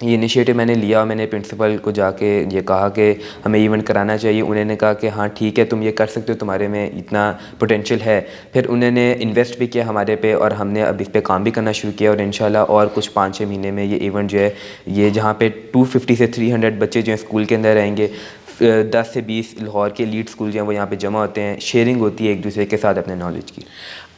یہ انیشیٹو میں نے لیا اور میں نے پرنسپل کو جا کے یہ کہا کہ ہمیں ایونٹ کرانا چاہیے. انہوں نے کہا کہ ہاں ٹھیک ہے تم یہ کر سکتے ہو, تمہارے میں اتنا پوٹینشیل ہے. پھر انہوں نے انویسٹ بھی کیا ہمارے پہ اور ہم نے اب اس پہ کام بھی کرنا شروع کیا, اور انشاءاللہ اور کچھ 5-6 مہینے میں یہ ایونٹ جو ہے یہ جہاں پہ 250 سے 300 بچے جو ہیں اسکول کے اندر رہیں گے, 10 سے 20 لاہور کے لیڈ اسکول جو ہیں وہ یہاں پہ جمع ہوتے ہیں, شیئرنگ ہوتی ہے ایک دوسرے کے ساتھ اپنے نالج کی.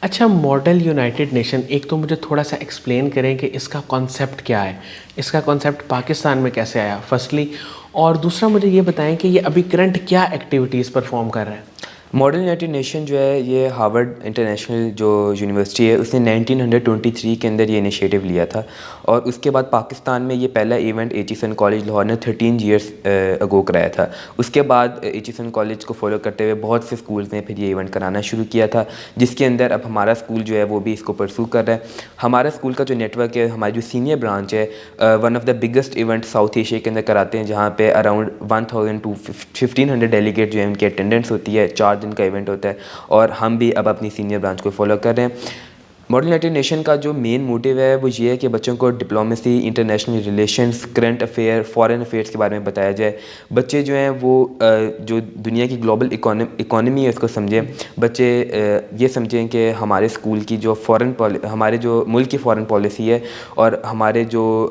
اچھا, ماڈل یونائٹڈ نیشن, ایک تو مجھے تھوڑا سا ایکسپلین کریں کہ اس کا کانسیپٹ کیا ہے, اس کا کانسیپٹ پاکستان میں کیسے آیا فرسٹلی, اور دوسرا مجھے یہ بتائیں کہ یہ ابھی کرنٹ کیا ایکٹیویٹیز پرفارم کر رہا ہے. ماڈل یونائٹڈ نیشن جو ہے یہ ہارورڈ انٹرنیشنل جو یونیورسٹی ہے اس نے 1923 کے اندر یہ انیشیٹو لیا تھا, اور اس کے بعد پاکستان میں یہ پہلا ایونٹ ایچیسن کالج لاہور نے 13 ایئرس اگو کرایا تھا. اس کے بعد ایچیسن کالج کو فالو کرتے ہوئے بہت سے اسکولز نے پھر یہ ایونٹ کرانا شروع کیا تھا, جس کے اندر اب ہمارا اسکول جو ہے وہ بھی اس کو پرسو کر رہا ہے. ہمارا اسکول کا جو نیٹ ورک ہے, ہماری جو سینئر برانچ ہے, one of the biggest event south Asia کے اندر کراتے ہیں, جہاں پہ اراؤنڈ 1000 to 1500 ڈیلیگیٹ جو ہے ان کی اٹینڈنس ہوتی ہے. 4 دن کا ایونٹ ہوتا ہے, اور ہم بھی اب اپنی سینئر برانچ کو فالو کر رہے ہیں. ماڈل یونائٹڈ نیشن کا جو مین موٹیو ہے وہ یہ ہے کہ بچوں کو diplomacy, international relations, current affair, foreign affairs کے بارے میں بتایا جائے. بچے جو ہیں وہ جو دنیا کی گلوبل اکانومی ہے اس کو سمجھیں. بچے یہ سمجھیں کہ ہمارے اسکول کی جو ہمارے جو ملک کی فارن پالیسی ہے, اور ہمارے جو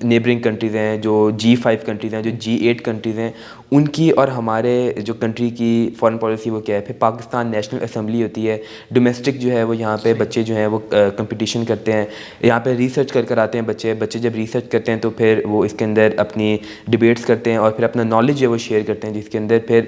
نیبرنگ کنٹریز ہیں, جو G5 کنٹریز ہیں, جو G8 کنٹریز ہیں, ان کی اور ہمارے جو کنٹری کی فارن پالیسی وہ کیا ہے. پھر پاکستان نیشنل اسمبلی ہوتی ہے, ڈومیسٹک جو ہے وہ یہاں پہ بچے جو ہیں وہ کمپٹیشن کرتے ہیں, یہاں پہ ریسرچ کر آتے ہیں بچے جب ریسرچ کرتے ہیں تو پھر وہ اس کے اندر اپنی ڈبیٹس کرتے ہیں, اور پھر اپنا نالج جو ہے وہ شیئر کرتے ہیں, جس کے اندر پھر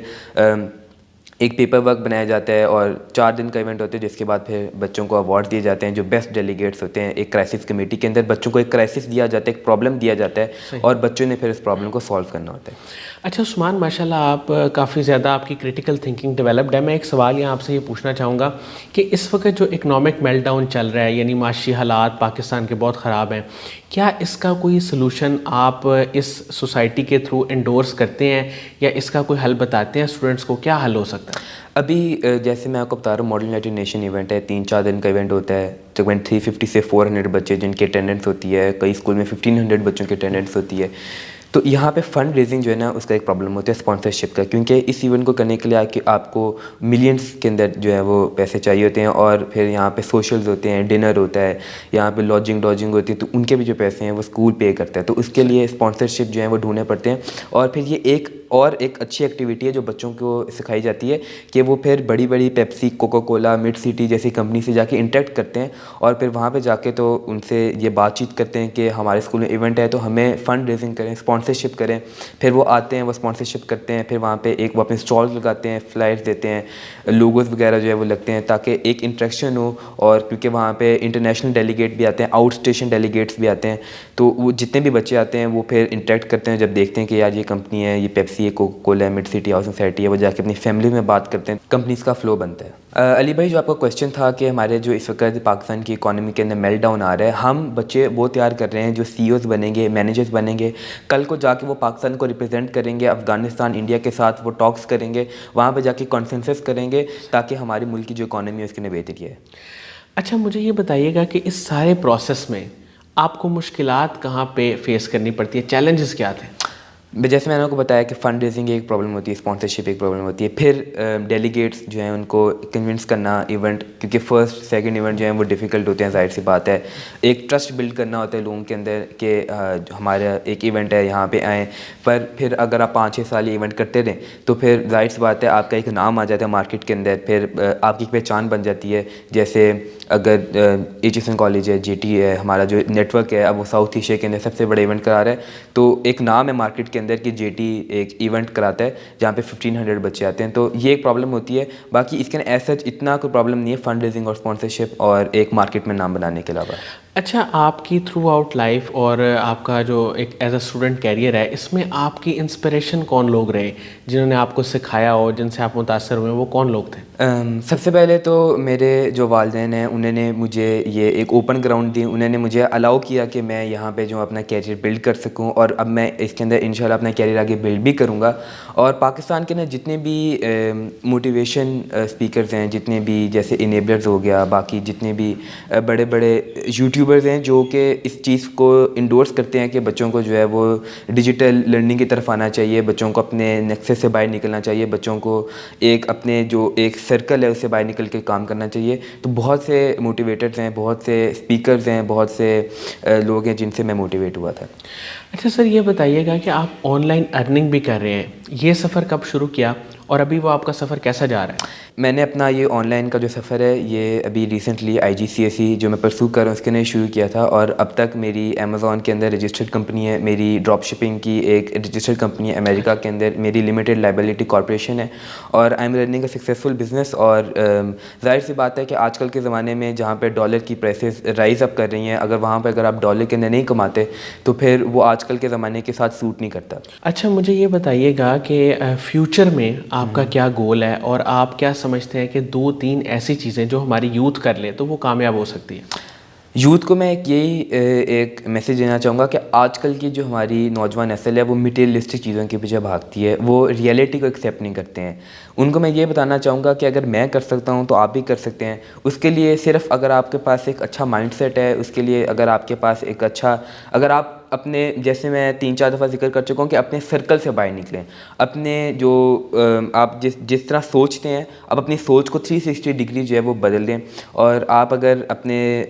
ایک پیپر ورک بنایا جاتا ہے, اور 4 دن کا ایونٹ ہوتا ہے, جس کے بعد پھر بچوں کو اوارڈ دیے جاتے ہیں جو بیسٹ ڈیلیگیٹس ہوتے ہیں. ایک کرائسس کمیٹی کے اندر بچوں کو ایک کرائسس دیا جاتا ہے, ایک پرابلم دیا جاتا ہے, اور بچوں نے پھر اس پرابلم کو سالو کرنا ہوتا ہے. اچھا عثمان, ماشاء اللہ آپ کافی زیادہ آپ کی کریٹیکل تھنکنگ ڈیولپڈ ہے. میں ایک سوال یہاں آپ سے یہ پوچھنا چاہوں گا کہ اس وقت جو اکنامک میلٹ ڈاؤن چل رہا ہے, یعنی معاشی حالات پاکستان کے بہت خراب ہیں, کیا اس کا کوئی سلوشن آپ اس سوسائٹی کے تھرو انڈورس کرتے ہیں, یا اس کا کوئی حل بتاتے ہیں اسٹوڈنٹس کو, کیا حل ہو سکتا ہے؟ ابھی جیسے میں آپ کو بتا رہا ہوں, ماڈل یونائٹڈ نیشن ایونٹ ہے, 3-4 دن کا ایونٹ ہوتا ہے. تقریباً 350 سے 400 بچے جن کی اٹینڈنس ہوتی ہے, کئی اسکول میں 1500 بچوں کی اٹینڈنس ہوتی ہے. تو یہاں پہ فنڈ ریزنگ جو ہے نا اس کا ایک پرابلم ہوتا ہے اسپانسرشپ کا, کیونکہ اس ایونٹ کو کرنے کے لیے آپ کو ملینس کے اندر جو ہے وہ پیسے چاہیے ہوتے ہیں, اور پھر یہاں پہ سوشلز ہوتے ہیں, ڈنر ہوتا ہے, یہاں پہ لاجنگ ہوتی ہے, تو ان کے بھی جو پیسے ہیں وہ اسکول پے کرتا ہے. تو اس کے لیے اسپانسرشپ جو ہے وہ ڈھونڈنے پڑتے ہیں. اور پھر یہ ایک اچھی ایکٹیویٹی ہے جو بچوں کو سکھائی جاتی ہے کہ وہ پھر بڑی بڑی Pepsi, Coca Cola, Mid City جیسی کمپنی سے جا کے انٹریکٹ کرتے ہیں, اور پھر وہاں پہ جا کے تو ان سے یہ بات چیت کرتے ہیں کہ ہمارے اسکول میں ایونٹ ہے تو ہمیں فنڈ ریزنگ کریں, اسپانسرشپ کریں. پھر وہ آتے ہیں, وہ اسپانسرشپ کرتے ہیں, پھر وہاں پہ وہ اپنے اسٹال لگاتے ہیں, فلائرز دیتے ہیں, لوگوز وغیرہ جو ہے وہ لگتے ہیں, تاکہ ایک انٹریکشن ہو. اور کیونکہ وہاں پہ انٹرنیشنل ڈیلیگیٹ بھی آتے ہیں, آؤٹ اسٹیشن ڈیلیگیٹس بھی آتے ہیں, تو وہ جتنے بھی بچے آتے ہیں وہ پھر انٹریکٹ کرتے ہیں. جب دیکھتے ہیں کہ یار یہ کمپنی ہے, یہ پیپسی ہے, کوکا کولا ہے, مڈ سٹی ہاؤسنگ سوسائٹی ہے, وہ جا کے اپنی فیملی میں بات کرتے ہیں, کمپنیز کا فلو بنتا ہے. علی بھائی, جو آپ کا کویشچن تھا کہ ہمارے جو اس وقت پاکستان کی اکانومی کے اندر میلٹ ڈاؤن آ رہا ہے, ہم بچے وہ تیار کر رہے ہیں جو CEOs بنیں گے, مینیجرز بنیں گے. کل کو جا کے وہ پاکستان کو ریپرزینٹ کریں گے, افغانستان, انڈیا کے ساتھ وہ ٹاکس کریں گے, وہاں پہ جا کے کانفرنسز کریں گے, تاکہ ہمارے ملک کی جو اکانومی ہے اس کے اندر بہتری ہے. اچھا, مجھے یہ بتائیے گا کہ اس سارے پروسیس میں آپ کو مشکلات کہاں پہ فیس کرنی پڑتی ہے, چیلنجز کیا تھے؟ جیسے میں نے آپ کو بتایا کہ فنڈ ریزنگ ایک پرابلم ہوتی ہے, اسپانسرشپ ایک پرابلم ہوتی ہے. پھر ڈیلیگیٹس جو ہیں ان کو کنونس کرنا ایونٹ, کیونکہ فرسٹ سیکنڈ ایونٹ جو ہیں وہ ڈیفیکلٹ ہوتے ہیں, ظاہر سی بات ہے. ایک ٹرسٹ بلڈ کرنا ہوتا ہے لوگوں کے اندر کہ ہمارا ایک ایونٹ ہے, یہاں پہ آئیں. پر پھر اگر آپ 5-6 سال یہ ایونٹ کرتے رہیں تو پھر ظاہر سی بات ہے آپ کا ایک نام آ جاتا ہے مارکیٹ کے اندر, پھر آپ کی پہچان بن جاتی ہے. جیسے اگر ایچیسن کالج ہے, GT ہے, ہمارا جو نیٹ ورک ہے اب وہ ساؤتھ ایشیا کے اندر سب سے بڑا ایونٹ کرا رہا ہے, تو ایک نام ہے مارکیٹ کے اندر کہ GT ایک ایونٹ کراتا ہے جہاں پہ 1500 بچے آتے ہیں. تو یہ ایک پرابلم ہوتی ہے. باقی اس کے ایز سچ اتنا کوئی پرابلم نہیں ہے فنڈ ریزنگ اور اسپانسرشپ اور ایک مارکیٹ میں نام بنانے کے علاوہ. اچھا, آپ کی تھرو آؤٹ لائف اور آپ کا جو ایک ایز اے اسٹوڈنٹ کیریئر ہے, اس میں آپ کی انسپریشن کون لوگ رہے جنہوں نے آپ کو سکھایا ہو, جن سے آپ متاثر ہوئے, وہ کون لوگ تھے؟ سب سے پہلے تو میرے جو والدین ہیں انہوں نے مجھے یہ ایک اوپن گراؤنڈ دی, انہوں نے مجھے الاؤ کیا کہ میں یہاں پہ جو اپنا کیریئر بلڈ کر سکوں, اور اب میں اس کے اندر انشاءاللہ اپنا کیریئر آگے بلڈ بھی کروں گا. اور پاکستان کے اندر جتنے بھی موٹیویشن اسپیکرز ہیں, جتنے بھی جیسے انیبلرز ہو گیا, باقی جتنے بھی بڑے بڑے یوٹیوب یوٹیوبرز ہیں جو کہ اس چیز کو انڈورس کرتے ہیں کہ بچوں کو جو ہے وہ ڈیجیٹل لرننگ کی طرف آنا چاہیے, بچوں کو اپنے نیکسس سے باہر نکلنا چاہیے, بچوں کو ایک اپنے جو ایک سرکل ہے اس سے باہر نکل کے کام کرنا چاہیے. تو بہت سے موٹیویٹرز ہیں, بہت سے اسپیکرز ہیں, بہت سے لوگ ہیں جن سے میں موٹیویٹ ہوا تھا. اچھا سر, یہ بتائیے گا کہ آپ آن لائن ارننگ بھی کر رہے ہیں, یہ سفر کب شروع کیا اور ابھی وہ آپ کا سفر کیسا جا رہا ہے؟ میں نے اپنا یہ آن لائن کا جو سفر ہے یہ ابھی ریسنٹلی IGCSE جو میں پرسو کر رہا ہوں اس کے لیے شروع کیا تھا, اور اب تک میری امیزون کے اندر رجسٹرڈ کمپنی ہے, میری ڈراپ شپنگ کی ایک رجسٹرڈ کمپنی ہے امریکہ کے اندر, میری لمیٹڈ لائبلٹی کارپوریشن ہے, اور I am running a successful business. اور ظاہر سی بات ہے کہ آج کل کے زمانے میں جہاں پہ ڈالر کی پرائسز رائز اپ کر رہی ہیں, اگر وہاں پہ اگر آپ ڈالر کے اندر نہیں کماتے تو پھر وہ آج کل کے زمانے کے ساتھ سوٹ نہیں کرتا. اچھا مجھے یہ بتائیے گا کہ فیوچر میں آپ کا کیا گول ہے, اور آپ کیا سمجھتے ہیں کہ 2-3 ایسی چیزیں جو ہماری یوتھ کر لے تو وہ کامیاب ہو سکتی ہے؟ یوتھ کو میں ایک میسیج دینا چاہوں گا کہ آج کل کی جو ہماری نوجوان نسل ہے وہ مٹیریلسٹک چیزوں کے پیچھے بھاگتی ہے, وہ ریئلٹی کو ایکسیپٹ نہیں کرتے ہیں. ان کو میں یہ بتانا چاہوں گا کہ اگر میں کر سکتا ہوں تو آپ بھی کر سکتے ہیں. اس کے لیے صرف اگر آپ کے پاس ایک اچھا مائنڈ سیٹ ہے, اس کے لیے اگر آپ کے پاس ایک اچھا, اگر آپ اپنے, جیسے میں 3-4 دفعہ ذکر کر چکا ہوں کہ اپنے سرکل سے باہر نکلیں, اپنے جو آپ جس طرح سوچتے ہیں آپ اپنی سوچ کو 360 ڈگری جو ہے وہ بدل دیں, اور آپ اگر اپنے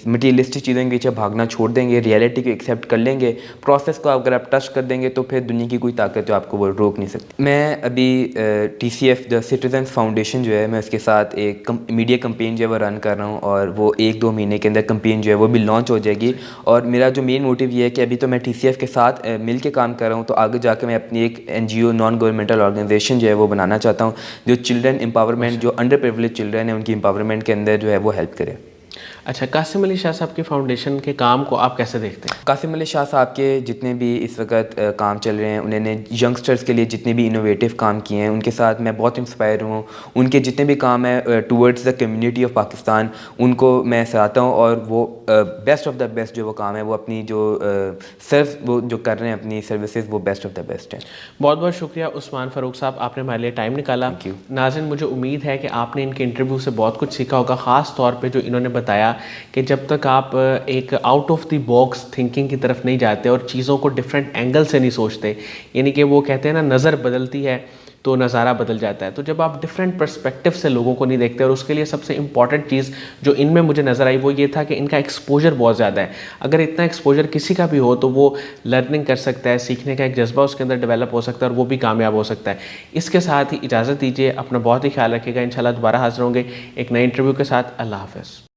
مٹیریلسٹک چیزوں کے پیچھے بھاگنا چھوڑ دیں گے, ریئلٹی کو ایکسیپٹ کر لیں گے, پروسیس کو اگر آپ ٹچ کر دیں گے تو پھر دنیا کی کوئی طاقت جو آپ کو وہ روک نہیں سکتی. میں ابھی TCF دا سٹیزنز فاؤنڈیشن جو ہے میں اس کے ساتھ ایک میڈیا کمپین جو ہے وہ رن کر رہا ہوں, اور وہ 1-2 مہینے کے اندر کمپین جو ہے وہ بھی لانچ ہو جائے گی. اور میرا جو مین موٹیو یہ ہے کہ ابھی تو میں TCF کے ساتھ مل کے کام کر رہا ہوں, تو آگے جا کے میں اپنی ایک NGO نان گورنمنٹل آرگنائزیشن جو ہے وہ بنانا چاہتا ہوں جو چلڈرن امپاورمنٹ, جو انڈر پریولیج چلڈرن ہیں ان کی امپاورمنٹ کے اندر جو ہے وہ ہیلپ کرے. اچھا, قاسم علی شاہ صاحب کی فاؤنڈیشن کے کام کو آپ کیسے دیکھتے ہیں؟ قاسم علی شاہ صاحب کے جتنے بھی اس وقت کام چل رہے ہیں, انہوں نے ینگسٹرز کے لیے جتنے بھی انوویٹو کام کیے ہیں ان کے ساتھ میں بہت انسپائر ہوں. ان کے جتنے بھی کام ہیں towards the community of Pakistan ان کو میں سراہتا ہوں, اور وہ بیسٹ آف دا بیسٹ جو وہ کام ہے وہ اپنی جو وہ جو کر رہے ہیں اپنی سروسز وہ بیسٹ آف دا بیسٹ ہیں. بہت بہت شکریہ عثمان فاروق صاحب, آپ نے ہمارے لیے ٹائم نکالا. ناظرین مجھے امید ہے کہ آپ نے ان کے انٹرویو سے بہت کچھ سیکھا ہوگا, خاص طور پہ جو انہوں نے بتایا کہ جب تک آپ ایک out of the box thinking کی طرف نہیں جاتے اور چیزوں کو ڈفرینٹ اینگل سے نہیں سوچتے, یعنی کہ وہ کہتے ہیں نا نظر بدلتی ہے تو نظارہ بدل جاتا ہے, تو جب آپ ڈفرینٹ پرسپیکٹیو سے لوگوں کو نہیں دیکھتے, اور اس کے لیے سب سے امپورٹنٹ چیز جو ان میں مجھے نظر آئی وہ یہ تھا کہ ان کا ایکسپوجر بہت زیادہ ہے. اگر اتنا ایکسپوجر کسی کا بھی ہو تو وہ لرننگ کر سکتا ہے, سیکھنے کا ایک جذبہ اس کے اندر ڈیولپ ہو سکتا ہے, اور وہ بھی کامیاب ہو سکتا ہے. اس کے ساتھ ہی اجازت دیجیے, اپنا بہت ہی خیال رکھیے گا. انشاءاللہ دوبارہ حاضر ہوں گے ایک نئے انٹرویو کے ساتھ. اللہ حافظ.